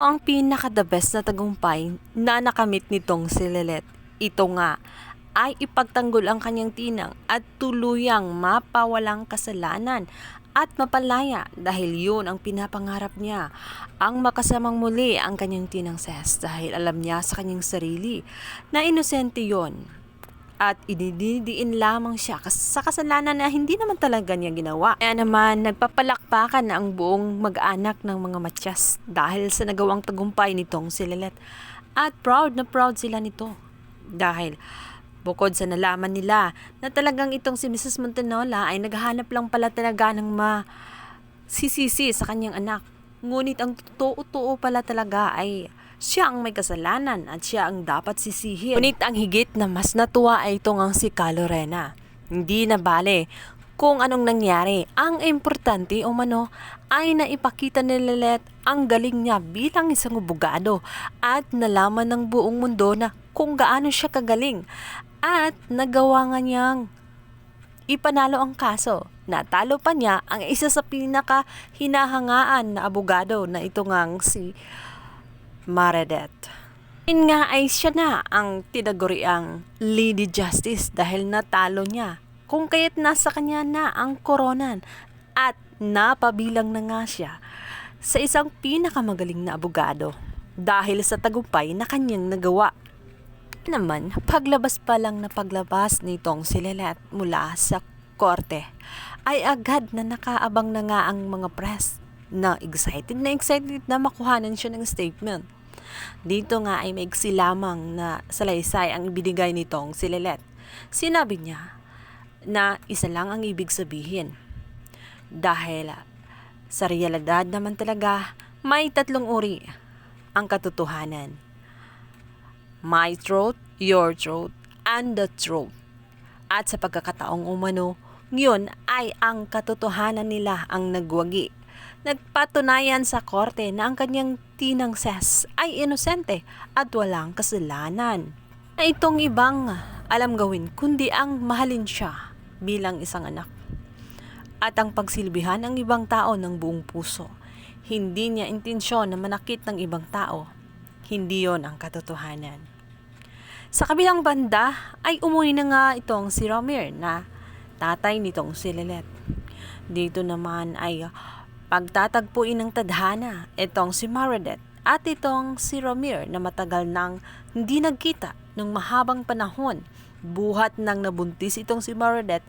Ang pinaka-the best na tagumpay na nakamit nitong si Lelet. Ito nga ay ipagtanggol ang kanyang tinang at tuluyang mapawalang kasalanan at mapalaya dahil yun ang pinapangarap niya. Ang makasamang muli ang kanyang tinang Ses dahil alam niya sa kanyang sarili na inosente yon at idinidiin lamang siya sa kasalanan na hindi naman talaga niya ginawa. Kaya naman nagpapalakpakan na ang buong mag-anak ng mga Matyas dahil sa nagawang tagumpay nitong si Lelet. At proud na proud sila nito dahil bukod sa nalaman nila na talagang itong si Mrs. Montenola ay naghahanap lang pala talaga ng masisisi sa kanyang anak. Ngunit ang totoo pala talaga ay siya ang may kasalanan at siya ang dapat sisihin. Ngunit ang higit na mas natuwa ay itong ang si Calorena. Hindi na bale kung anong nangyari. Ang importante umano ay naipakita ni Lelet ang galing niya bilang isang abogado at nalaman ng buong mundo na kung gaano siya kagaling. At nagawa nga niyang ipanalo ang kaso. Natalo pa niya ang isa sa pinaka hinahangaan na abogado na ito ngang si Meredith. Yun nga ay siya na ang tinaguriang Lady Justice dahil natalo niya. Kung kaya't nasa kanya na ang koronan at napabilang na nga siya sa isang pinakamagaling na abogado dahil sa tagumpay na kanyang nagawa. Naman, paglabas pa lang na paglabas nitong si Lelet mula sa korte ay agad na nakaabang na nga ang mga press na excited na makuhanan siya ng statement. Dito nga ay maigsi lamang na salaysay ang ibinigay nitong si Lelet. Sinabi niya na isa lang ang ibig sabihin. Dahil sa realidad naman talaga, may tatlong uri ang katotohanan. My truth, your truth, and the truth. At sa pagkakataong umano, ngayon ay ang katotohanan nila ang nagwagi. Nagpatunayan sa korte na ang kanyang tinang Ses ay inosente at walang kasalanan. Na itong ibang alam gawin kundi ang mahalin siya bilang isang anak. At ang pagsilbihan ng ibang tao ng buong puso. Hindi niya intensyon na manakit ng ibang tao. Hindi yon ang katotohanan. Sa kabilang banda ay umuwi na nga itong si Romir na tatay nitong si Lelet. Dito naman ay pagtatagpuin ng tadhana itong si Meredith at itong si Romir na matagal nang hindi nagkita ng mahabang panahon. Buhat nang nabuntis itong si Meredith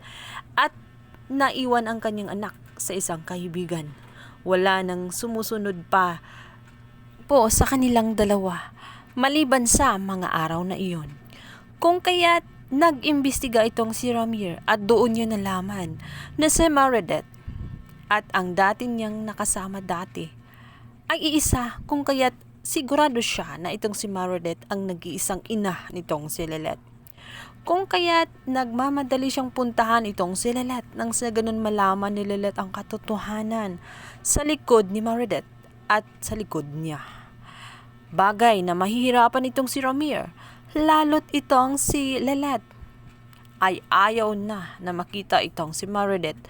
at naiwan ang kanyang anak sa isang kaibigan. Wala nang sumusunod pa po sa kanilang dalawa maliban sa mga araw na iyon. Kung kaya't nag-imbestiga itong si Romir at doon niya nalaman na si Meredith at ang dati niyang nakasama dati ay iisa, kung kaya't sigurado siya na itong si Meredith ang nag-iisang ina nitong si Lelet. Kung kaya't nagmamadali siyang puntahan itong si Lelet nang sa ganun malaman ni Lelet ang katotohanan sa likod ni Meredith at sa likod niya. Bagay na mahihirapan itong si Romir, lalo't itong si Lelet ay ayaw na makita itong si Meredith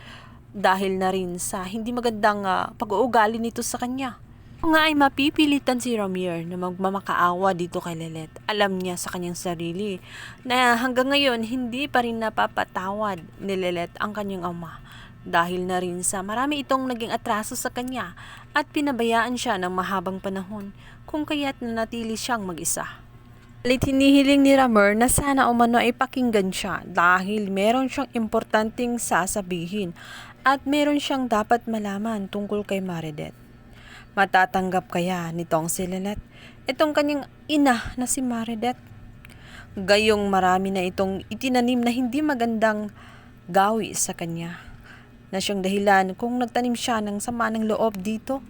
dahil na rin sa hindi magandang pag-uugali nito sa kanya. Kung nga ay mapipilitan si Romir na magmamakaawa dito kay Lelet, alam niya sa kanyang sarili na hanggang ngayon hindi pa rin napapatawad ni Lelet ang kanyang ama dahil na rin sa marami itong naging atraso sa kanya at pinabayaan siya ng mahabang panahon kung kaya't nanatili siyang mag-isa. Hinihiling ni Romir na sana umano ay pakinggan siya dahil meron siyang importanteng sasabihin at meron siyang dapat malaman tungkol kay Meredith. Matatanggap kaya nitong si Lelet itong kanyang ina na si Meredith? Gayong marami na itong itinanim na hindi magandang gawi sa kanya na siyang dahilan kung nagtanim siya ng sama ng loob dito.